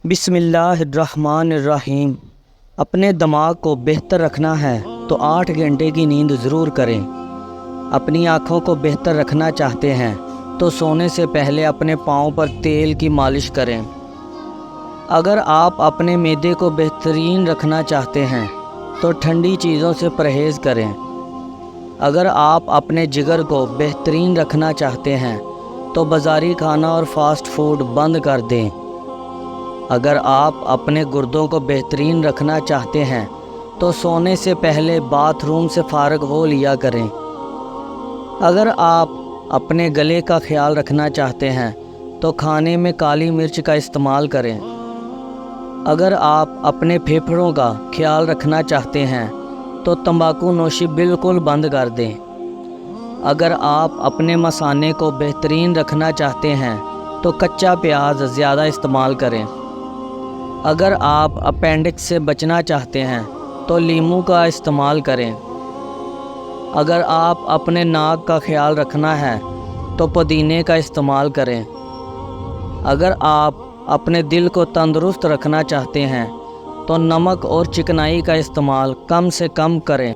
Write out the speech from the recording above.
بسم اللہ الرحمن الرحیم۔ اپنے دماغ کو بہتر رکھنا ہے تو 8 گھنٹے کی نیند ضرور کریں۔ اپنی آنکھوں کو بہتر رکھنا چاہتے ہیں تو سونے سے پہلے اپنے پاؤں پر تیل کی مالش کریں۔ اگر آپ اپنے معدے کو بہترین رکھنا چاہتے ہیں تو ٹھنڈی چیزوں سے پرہیز کریں۔ اگر آپ اپنے جگر کو بہترین رکھنا چاہتے ہیں تو بازاری کھانا اور فاسٹ فوڈ بند کر دیں۔ اگر آپ اپنے گردوں کو بہترین رکھنا چاہتے ہیں تو سونے سے پہلے باتھ روم سے فارغ ہو لیا کریں۔ اگر آپ اپنے گلے کا خیال رکھنا چاہتے ہیں تو کھانے میں کالی مرچ کا استعمال کریں۔ اگر آپ اپنے پھیپھڑوں کا خیال رکھنا چاہتے ہیں تو تمباکو نوشی بالکل بند کر دیں۔ اگر آپ اپنے مثانے کو بہترین رکھنا چاہتے ہیں تو کچا پیاز زیادہ استعمال کریں۔ اگر آپ اپینڈکس سے بچنا چاہتے ہیں تو لیموں کا استعمال کریں۔ اگر آپ اپنے ناک کا خیال رکھنا ہے تو پودینے کا استعمال کریں۔ اگر آپ اپنے دل کو تندرست رکھنا چاہتے ہیں تو نمک اور چکنائی کا استعمال کم سے کم کریں۔